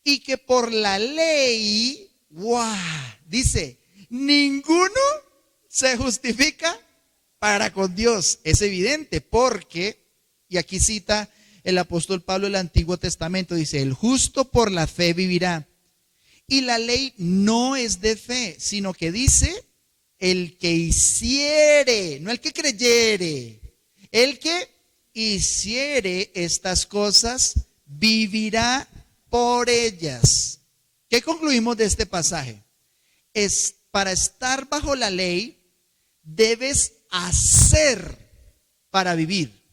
Y que por la ley, dice, ninguno se justifica para con Dios. Es evidente porque, y aquí cita el apóstol Pablo el Antiguo Testamento, dice, el justo por la fe vivirá. Y la ley no es de fe, sino que dice, el que hiciere, no el que creyere, el que hiciere estas cosas, vivirá por ellas. ¿Qué concluimos de este pasaje? Es para estar bajo la ley, debes hacer para vivir.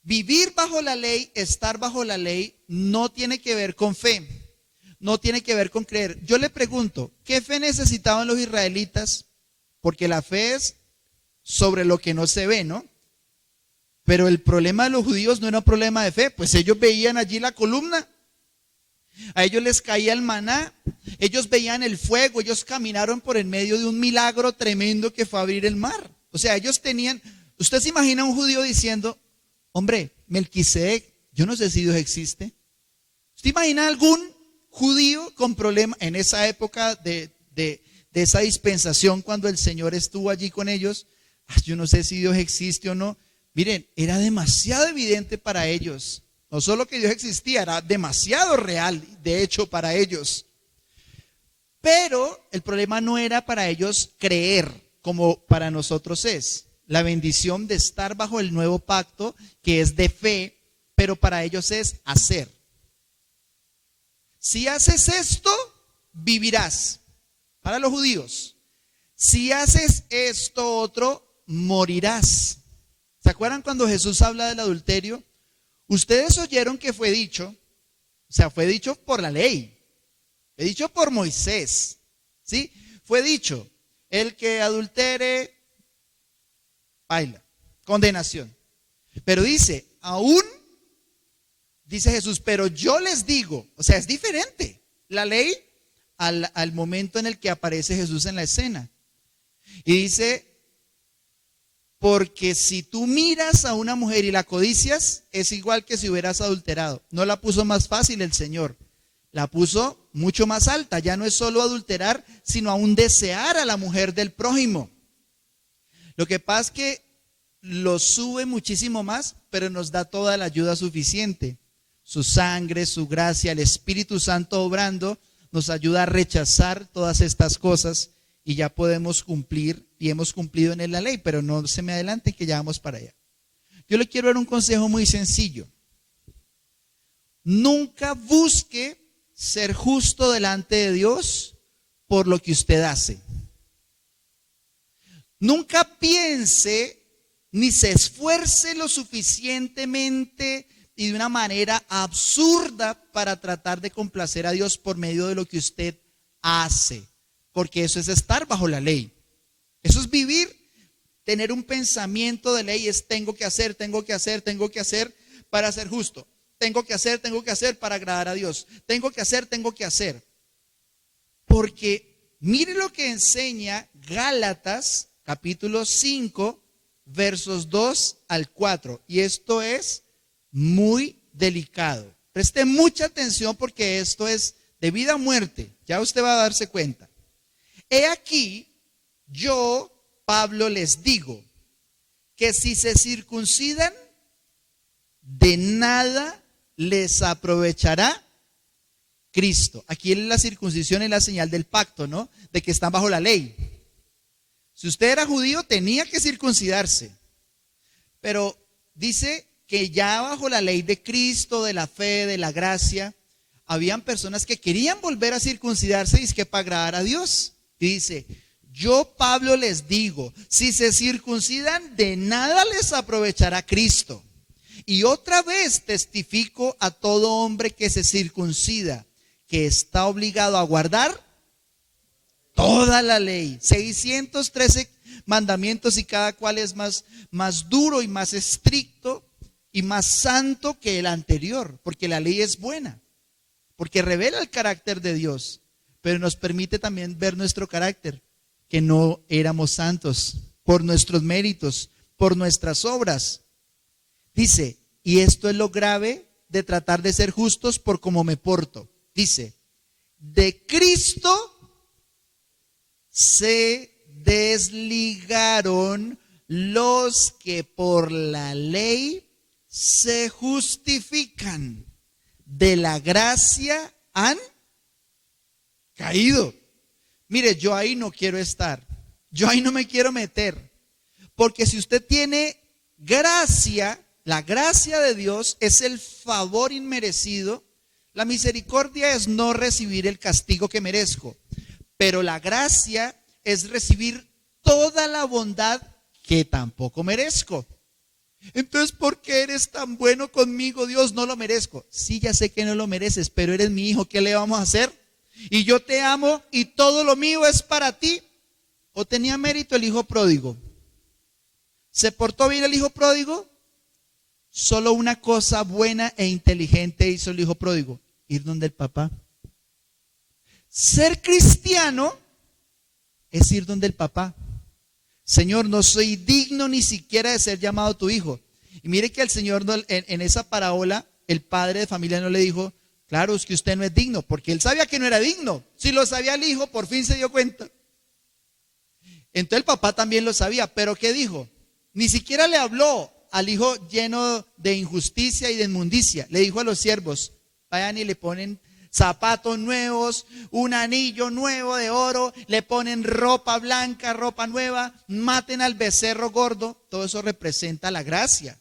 Vivir bajo la ley, estar bajo la ley, no tiene que ver con fe, no tiene que ver con creer. Yo le pregunto, ¿qué fe necesitaban los israelitas? Porque la fe es sobre lo que no se ve, ¿no? Pero el problema de los judíos no era un problema de fe, pues ellos veían allí la columna, a ellos les caía el maná, ellos veían el fuego, ellos caminaron por el medio de un milagro tremendo que fue abrir el mar. O sea, ellos tenían, usted se imagina a un judío diciendo, hombre, Melquisedec, yo no sé si Dios existe. ¿Usted imagina algún judío con problema en esa época de esa dispensación cuando el Señor estuvo allí con ellos? Yo no sé si Dios existe o no. Miren, era demasiado evidente para ellos. No solo que Dios existía, era demasiado real, de hecho, para ellos. Pero el problema no era para ellos creer como para nosotros es. La bendición de estar bajo el nuevo pacto, que es de fe, pero para ellos es hacer. Si haces esto, vivirás. Para los judíos. Si haces esto otro, morirás. ¿Se acuerdan cuando Jesús habla del adulterio? Ustedes oyeron que fue dicho, o sea, fue dicho por la ley, fue dicho por Moisés, ¿sí? Fue dicho, el que adultere, baila, condenación. Pero dice, aún, dice Jesús, pero yo les digo, o sea, es diferente la ley al momento en el que aparece Jesús en la escena. Y dice, porque si tú miras a una mujer y la codicias, es igual que si hubieras adulterado. No la puso más fácil el Señor, la puso mucho más alta. Ya no es solo adulterar, sino aún desear a la mujer del prójimo. Lo que pasa es que lo sube muchísimo más, pero nos da toda la ayuda suficiente. Su sangre, su gracia, el Espíritu Santo obrando, nos ayuda a rechazar todas estas cosas y ya podemos cumplir y hemos cumplido en la ley, pero no se me adelante que ya vamos para allá. Yo le quiero dar un consejo muy sencillo. Nunca busque ser justo delante de Dios por lo que usted hace. Nunca piense ni se esfuerce lo suficientemente y de una manera absurda para tratar de complacer a Dios por medio de lo que usted hace, porque eso es estar bajo la ley. Eso es vivir, tener un pensamiento de ley, es tengo que hacer para ser justo. Tengo que hacer para agradar a Dios. Tengo que hacer. Porque mire lo que enseña Gálatas capítulo 5, versos 2 al 4. Y esto es muy delicado. Preste mucha atención porque esto es de vida o muerte. Ya usted va a darse cuenta. He aquí, yo, Pablo, les digo que si se circuncidan, de nada les aprovechará Cristo. Aquí la circuncisión es la señal del pacto, ¿no? De que están bajo la ley. Si usted era judío, tenía que circuncidarse. Pero dice que ya bajo la ley de Cristo, de la fe, de la gracia, habían personas que querían volver a circuncidarse y es que para agradar a Dios. Y dice, yo, Pablo, les digo, si se circuncidan, de nada les aprovechará Cristo. Y otra vez testifico a todo hombre que se circuncida, que está obligado a guardar toda la ley, 613 mandamientos, y cada cual es más duro y más estricto y más santo que el anterior, porque la ley es buena, porque revela el carácter de Dios, pero nos permite también ver nuestro carácter, que no éramos santos por nuestros méritos, por nuestras obras. Dice, y esto es lo grave de tratar de ser justos por cómo me porto. Dice, de Cristo se desligaron los que por la ley se justifican. De la gracia han caído. Mire, yo ahí no quiero estar. Yo ahí no me quiero meter. Porque si usted tiene gracia, la gracia de Dios es el favor inmerecido. La misericordia es no recibir el castigo que merezco. Pero la gracia es recibir toda la bondad que tampoco merezco. Entonces, ¿por qué eres tan bueno conmigo, Dios? No lo merezco. Sí, ya sé que no lo mereces, pero eres mi hijo. ¿Qué le vamos a hacer? Y yo te amo y todo lo mío es para ti. ¿O tenía mérito el hijo pródigo? ¿Se portó bien el hijo pródigo? Solo una cosa buena e inteligente hizo el hijo pródigo: ir donde el papá. Ser cristiano es ir donde el papá. Señor, no soy digno ni siquiera de ser llamado tu hijo. Y mire que el Señor en esa parábola, el padre de familia no le dijo, claro, es que usted no es digno, porque él sabía que no era digno. Si lo sabía el hijo, por fin se dio cuenta. Entonces el papá también lo sabía, pero ¿qué dijo? Ni siquiera le habló al hijo lleno de injusticia y de inmundicia. Le dijo a los siervos, vayan y le ponen zapatos nuevos, un anillo nuevo de oro, le ponen ropa blanca, ropa nueva, maten al becerro gordo. Todo eso representa la gracia,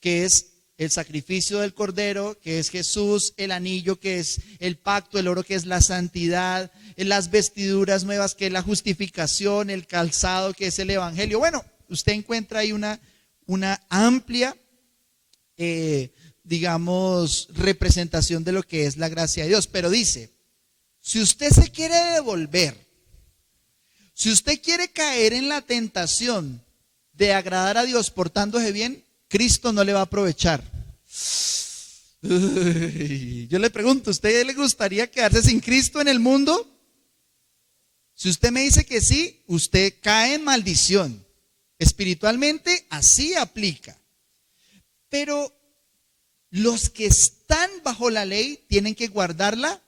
que es el sacrificio del cordero, que es Jesús, el anillo, que es el pacto, el oro, que es la santidad, las vestiduras nuevas, que es la justificación, el calzado, que es el evangelio. Bueno, usted encuentra ahí una amplia digamos, representación de lo que es la gracia de Dios. Pero dice, si usted se quiere devolver, si usted quiere caer en la tentación de agradar a Dios portándose bien, Cristo no le va a aprovechar. Yo le pregunto, ¿a usted le gustaría quedarse sin Cristo en el mundo? Si usted me dice que sí, usted cae en maldición. Espiritualmente así aplica. Pero los que están bajo la ley tienen que guardarla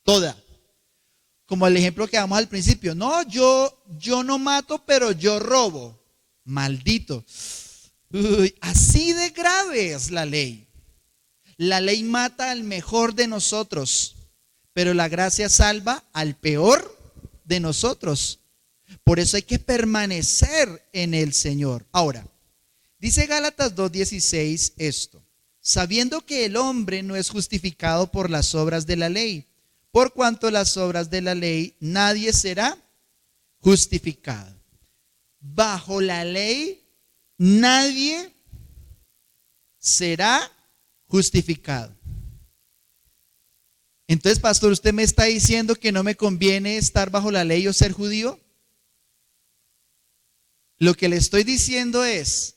toda. Como el ejemplo que damos al principio. No, yo no mato, pero yo robo. Maldito. Así de grave es la ley. La ley mata al mejor de nosotros, pero la gracia salva al peor de nosotros. Por eso hay que permanecer en el Señor. Ahora, dice Gálatas 2:16 esto: sabiendo que el hombre no es justificado por las obras de la ley, por cuanto las obras de la ley nadie será justificado. Bajo la ley nadie será justificado. Entonces, pastor, ¿usted me está diciendo que no me conviene estar bajo la ley o ser judío? Lo que le estoy diciendo es,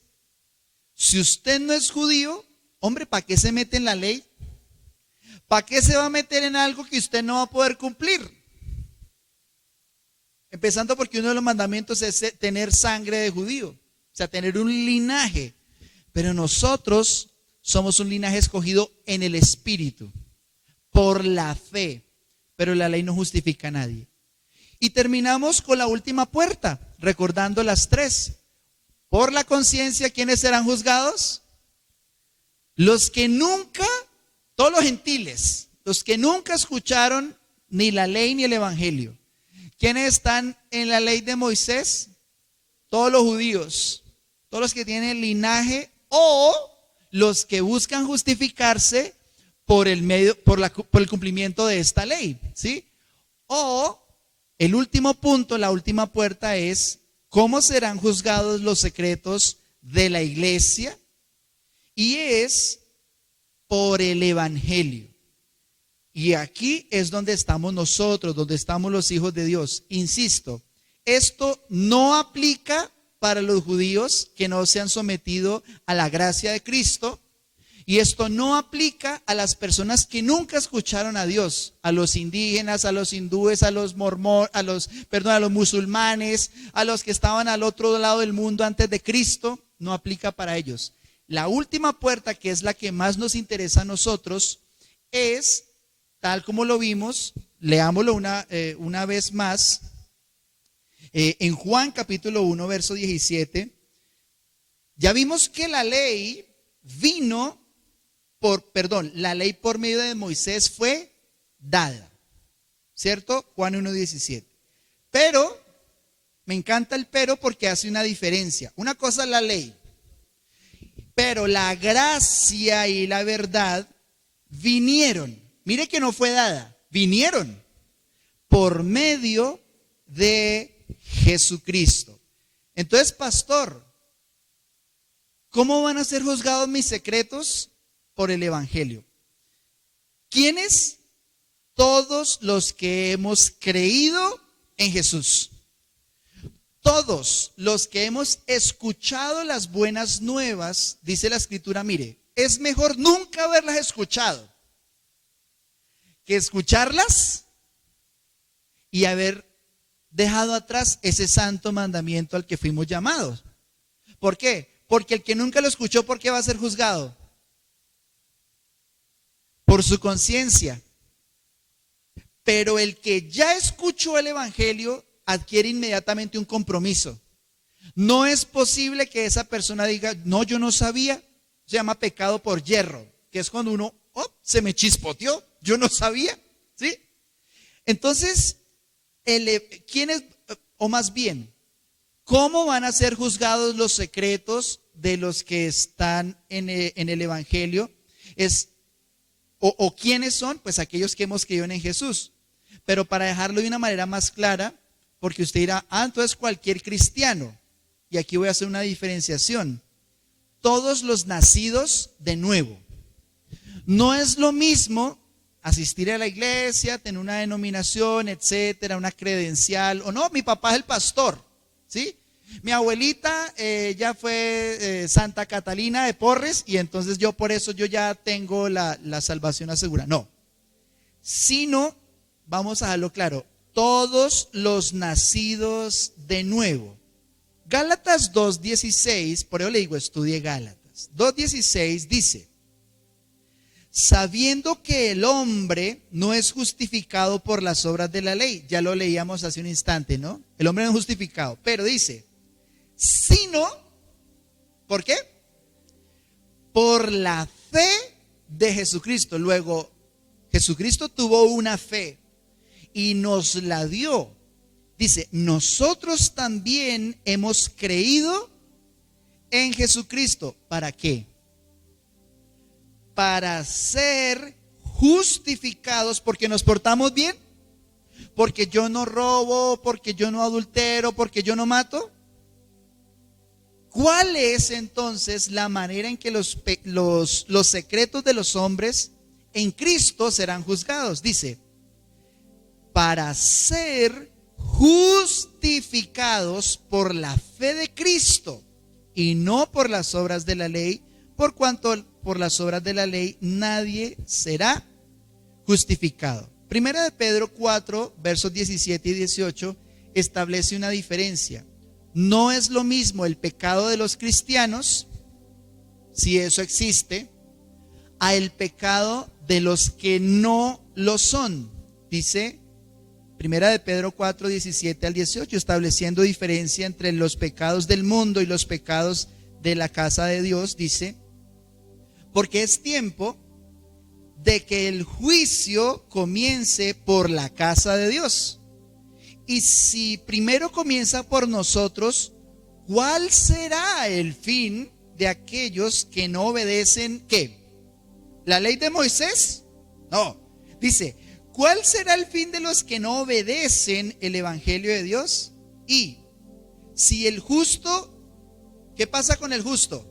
si usted no es judío, hombre, ¿para qué se mete en la ley? ¿Para qué se va a meter en algo que usted no va a poder cumplir? Empezando porque uno de los mandamientos es tener sangre de judío, o sea, tener un linaje. Pero nosotros somos un linaje escogido en el Espíritu, por la fe, pero la ley no justifica a nadie. Y terminamos con la última puerta, recordando las tres. Por la conciencia, ¿quiénes serán juzgados? Los que nunca, todos los gentiles, los que nunca escucharon ni la ley ni el evangelio. ¿Quiénes están en la ley de Moisés? Todos los judíos, todos los que tienen linaje, o los que buscan justificarse por el cumplimiento de esta ley, ¿sí? O el último punto, la última puerta es: ¿cómo serán juzgados los secretos de la iglesia? Y es por el evangelio. Y aquí es donde estamos nosotros, donde estamos los hijos de Dios. Insisto, esto no aplica para los judíos que no se han sometido a la gracia de Cristo. Y esto no aplica a las personas que nunca escucharon a Dios, a los indígenas, a los hindúes, a los a los musulmanes, a los que estaban al otro lado del mundo antes de Cristo. No aplica para ellos. La última puerta, que es la que más nos interesa a nosotros, es, tal como lo vimos, leámoslo una vez más, en Juan capítulo 1, verso 17, ya vimos que la ley vino la ley por medio de Moisés fue dada, ¿cierto? Juan 1:17. Pero, me encanta el pero porque hace una diferencia. Una cosa es la ley, pero la gracia y la verdad vinieron. Mire que no fue dada, vinieron por medio de Jesucristo. Entonces, pastor, ¿cómo van a ser juzgados mis secretos? Por el evangelio. ¿Quiénes? Todos los que hemos creído en Jesús. Todos los que hemos escuchado las buenas nuevas, dice la escritura, mire, es mejor nunca haberlas escuchado que escucharlas y haber dejado atrás ese santo mandamiento al que fuimos llamados. ¿Por qué? Porque el que nunca lo escuchó, ¿por qué va a ser juzgado? Por su conciencia. Pero el que ya escuchó el evangelio adquiere inmediatamente un compromiso. No es posible que esa persona diga, no, yo no sabía. Se llama pecado por yerro, que es cuando uno, se me chispoteó, yo no sabía, ¿sí? Entonces, ¿quiénes, o más bien, cómo van a ser juzgados los secretos de los que están en el evangelio? ¿O quiénes son? Pues aquellos que hemos creído en Jesús. Pero para dejarlo de una manera más clara, porque usted dirá, entonces cualquier cristiano. Y aquí voy a hacer una diferenciación. Todos los nacidos de nuevo. No es lo mismo asistir a la iglesia, tener una denominación, etcétera, una credencial. O no, mi papá es el pastor, ¿sí? Mi abuelita ya fue Santa Catalina de Porres y entonces por eso yo ya tengo la salvación asegurada. No, sino, vamos a dejarlo claro, todos los nacidos de nuevo. Gálatas 2:16, por eso le digo, estudie Gálatas. 2:16 dice, sabiendo que el hombre no es justificado por las obras de la ley. Ya lo leíamos hace un instante, ¿no? El hombre no es justificado, pero dice, sino, ¿por qué? Por la fe de Jesucristo. Luego, Jesucristo tuvo una fe y nos la dio. Dice, nosotros también hemos creído en Jesucristo. ¿Para qué? Para ser justificados porque nos portamos bien, porque yo no robo, porque yo no adultero, porque yo no mato. ¿Cuál es entonces la manera en que los secretos de los hombres en Cristo serán juzgados? Dice, para ser justificados por la fe de Cristo y no por las obras de la ley, por cuanto por las obras de la ley nadie será justificado. Primera de Pedro 4, versos 17 y 18 establece una diferencia. No es lo mismo el pecado de los cristianos, si eso existe, a el pecado de los que no lo son. Dice Primera de Pedro 4, 17 al 18, estableciendo diferencia entre los pecados del mundo y los pecados de la casa de Dios. Dice, porque es tiempo de que el juicio comience por la casa de Dios. Y si primero comienza por nosotros, ¿cuál será el fin de aquellos que no obedecen qué? ¿La ley de Moisés? No. Dice, ¿cuál será el fin de los que no obedecen el evangelio de Dios? Y si el justo, ¿qué pasa con el justo?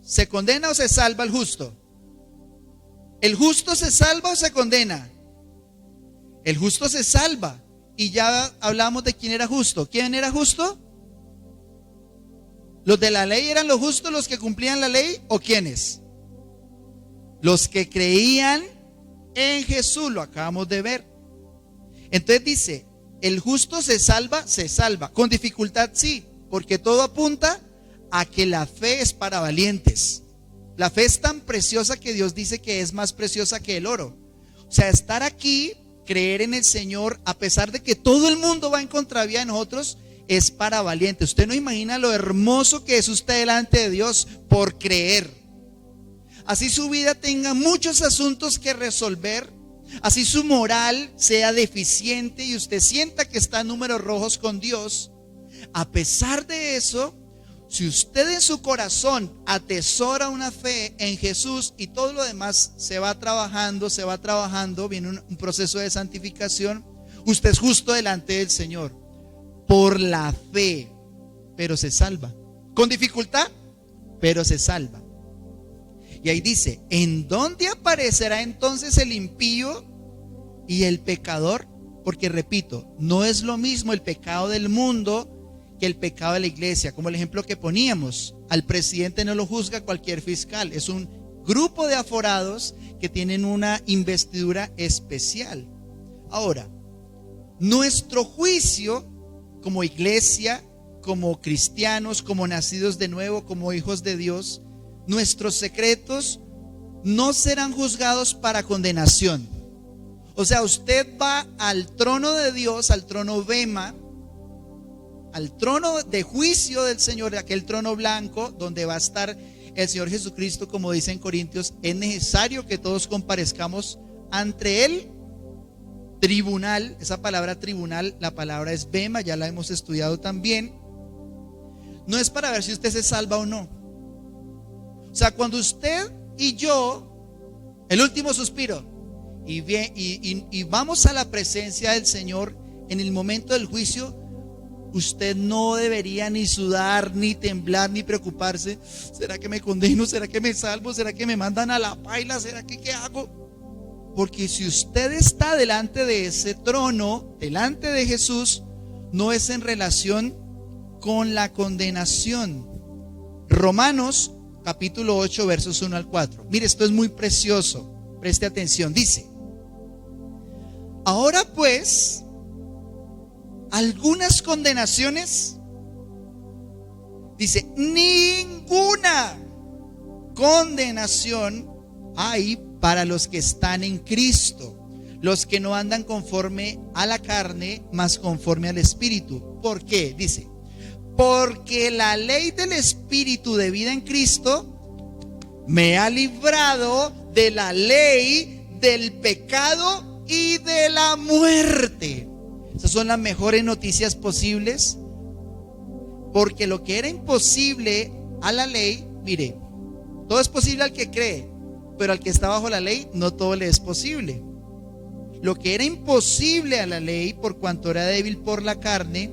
¿Se condena o se salva el justo? ¿El justo se salva o se condena? El justo se salva. Y ya hablamos de quién era justo. ¿Quién era justo? ¿Los de la ley eran los justos, los que cumplían la ley? ¿O quiénes? Los que creían en Jesús, lo acabamos de ver. Entonces dice, el justo se salva. Con dificultad sí, porque todo apunta a que la fe es para valientes. La fe es tan preciosa que Dios dice que es más preciosa que el oro. O sea, estar aquí, creer en el Señor, a pesar de que todo el mundo va en contravía de nosotros, es para valientes. Usted no imagina lo hermoso que es usted delante de Dios por creer. Así su vida tenga muchos asuntos que resolver, así su moral sea deficiente y usted sienta que está en números rojos con Dios. A pesar de eso, si usted en su corazón atesora una fe en Jesús y todo lo demás se va trabajando, viene un proceso de santificación, usted es justo delante del Señor por la fe, pero se salva. Con dificultad, pero se salva. Y ahí dice, ¿en dónde aparecerá entonces el impío y el pecador? Porque repito, no es lo mismo el pecado del mundo que el pecado de la iglesia. Como el ejemplo que poníamos, al presidente no lo juzga cualquier fiscal, es un grupo de aforados que tienen una investidura especial. Ahora, nuestro juicio como iglesia, como cristianos, como nacidos de nuevo, como hijos de Dios, nuestros secretos no serán juzgados para condenación. O sea, usted va al trono de Dios, al trono Bema, al trono de juicio del Señor, aquel trono blanco donde va a estar el Señor Jesucristo. Como dice en Corintios, es necesario que todos comparezcamos ante el tribunal. Esa palabra tribunal, la palabra es bema, ya la hemos estudiado también. No es para ver si usted se salva o no. O sea, cuando usted y yo, el último suspiro, y vamos a la presencia del Señor en el momento del juicio, usted no debería ni sudar, ni temblar, ni preocuparse. ¿Será que me condeno? ¿Será que me salvo? ¿Será que me mandan a la paila? ¿Será que qué hago? Porque si usted está delante de ese trono, delante de Jesús, no es en relación con la condenación. Romanos capítulo 8 versos 1 al 4. Mire, esto es muy precioso. Preste atención. Dice: ahora pues, algunas condenaciones, dice, ninguna condenación hay para los que están en Cristo, los que no andan conforme a la carne, mas conforme al Espíritu. ¿Por qué? Dice, porque la ley del Espíritu de vida en Cristo me ha librado de la ley del pecado y de la muerte. Esas son las mejores noticias posibles, porque lo que era imposible a la ley, mire, todo es posible al que cree, pero al que está bajo la ley no todo le es posible. Lo que era imposible a la ley, por cuanto era débil por la carne,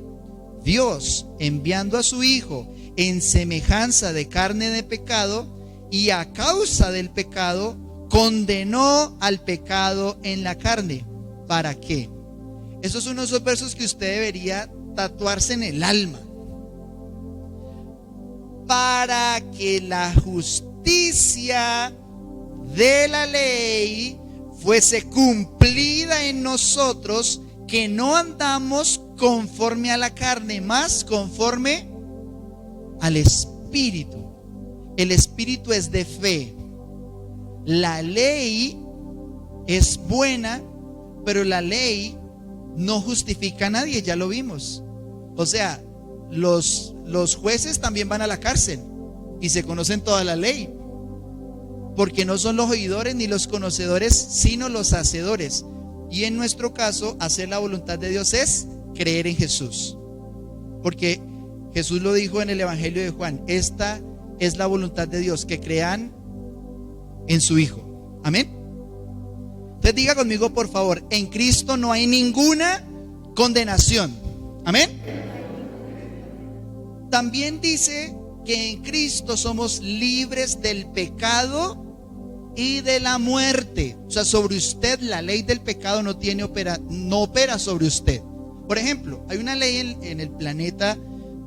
Dios, enviando a su Hijo en semejanza de carne de pecado, y a causa del pecado condenó al pecado en la carne. ¿Para qué? Esos son unos versos que usted debería tatuarse en el alma. Para que la justicia de la ley fuese cumplida en nosotros, que no andamos conforme a la carne, más conforme al Espíritu. El Espíritu es de fe. La ley es buena, pero la ley no justifica a nadie, ya lo vimos. O sea, los jueces también van a la cárcel y se conocen toda la ley, porque no son los oidores ni los conocedores, sino los hacedores. Y en nuestro caso, hacer la voluntad de Dios es creer en Jesús, porque Jesús lo dijo en el Evangelio de Juan: esta es la voluntad de Dios, que crean en su Hijo. Amén. Entonces diga conmigo, por favor: en Cristo no hay ninguna condenación. Amén. También dice que en Cristo somos libres del pecado y de la muerte. O sea, sobre usted la ley del pecado no opera sobre usted. Por ejemplo, hay una ley en el planeta,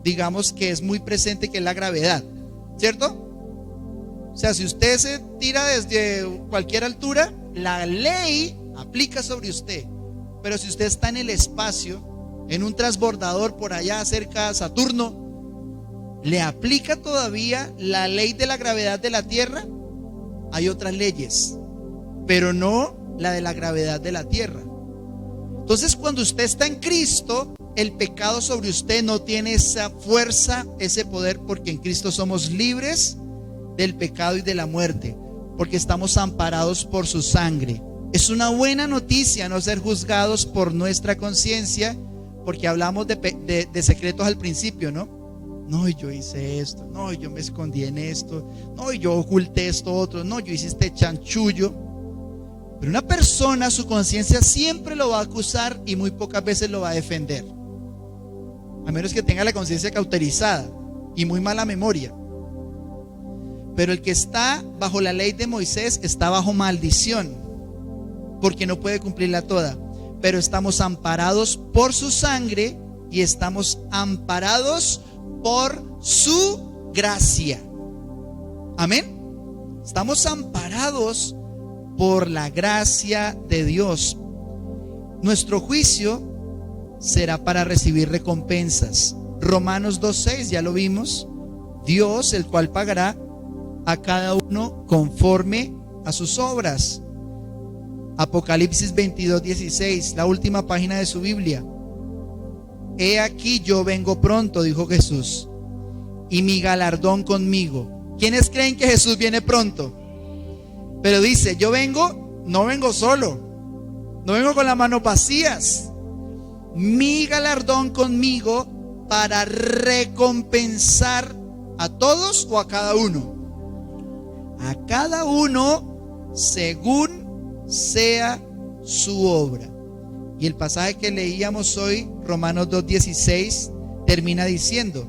digamos, que es muy presente, que es la gravedad, ¿cierto? O sea, si usted se tira desde cualquier altura, la ley aplica sobre usted. Pero si usted está en el espacio, en un transbordador por allá cerca de Saturno, ¿le aplica todavía la ley de la gravedad de la Tierra? Hay otras leyes, pero no la de la gravedad de la Tierra. Entonces, cuando usted está en Cristo, el pecado sobre usted no tiene esa fuerza, ese poder, porque en Cristo somos libres del pecado y de la muerte, porque estamos amparados por su sangre. Es una buena noticia no ser juzgados por nuestra conciencia, porque hablamos de secretos al principio, ¿no? No, yo hice esto, no, yo me escondí en esto, no, yo oculté esto otro, no, yo hice este chanchullo. Pero una persona, su conciencia siempre lo va a acusar y muy pocas veces lo va a defender, a menos que tenga la conciencia cauterizada y muy mala memoria. Pero el que está bajo la ley de Moisés está bajo maldición, porque no puede cumplirla toda. Pero estamos amparados por su sangre y estamos amparados por su gracia. Amén. Estamos amparados por la gracia de Dios. Nuestro juicio será para recibir recompensas. Romanos 2:6, ya lo vimos. Dios, el cual pagará a cada uno conforme a sus obras. Apocalipsis 22:16, la última página de su Biblia. He aquí yo vengo pronto, dijo Jesús, y mi galardón conmigo. ¿Quiénes creen que Jesús viene pronto? Pero dice, yo vengo, no vengo solo, no vengo con las manos vacías. Mi galardón conmigo para recompensar a todos o a cada uno. A cada uno según sea su obra. Y el pasaje que leíamos hoy, Romanos 2:16, termina diciendo: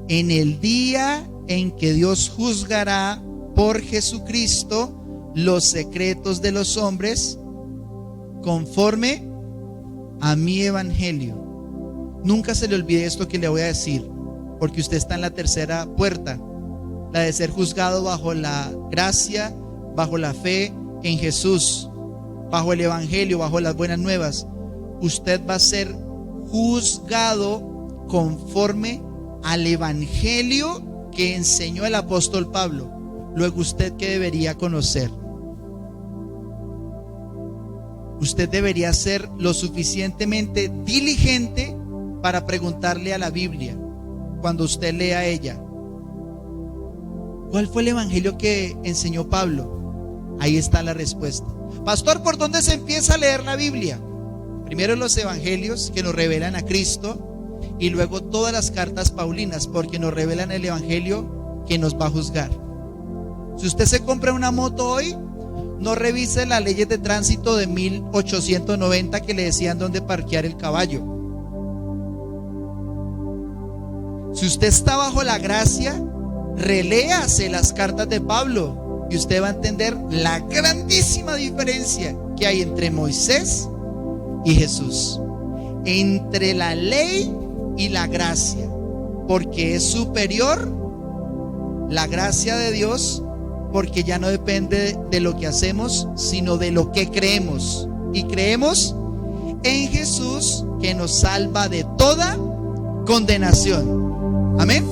en el día en que Dios juzgará por Jesucristo los secretos de los hombres, conforme a mi evangelio. Nunca se le olvide esto que le voy a decir, porque usted está en la tercera puerta, la de ser juzgado bajo la gracia, bajo la fe en Jesús, bajo el evangelio, bajo las buenas nuevas. Usted va a ser juzgado conforme al evangelio que enseñó el apóstol Pablo. Luego, ¿usted qué debería conocer? Usted debería ser lo suficientemente diligente para preguntarle a la Biblia cuando usted lea ella: ¿cuál fue el evangelio que enseñó Pablo? Ahí está la respuesta. Pastor, ¿por dónde se empieza a leer la Biblia? Primero los evangelios, que nos revelan a Cristo, y luego todas las cartas paulinas, porque nos revelan el evangelio que nos va a juzgar. Si usted se compra una moto hoy, no revise las leyes de tránsito de 1890 que le decían dónde parquear el caballo. Si usted está bajo la gracia, reléase las cartas de Pablo y usted va a entender la grandísima diferencia que hay entre Moisés y Jesús, entre la ley y la gracia, porque es superior la gracia de Dios, porque ya no depende de lo que hacemos, sino de lo que creemos. Y creemos en Jesús, que nos salva de toda condenación. Amén.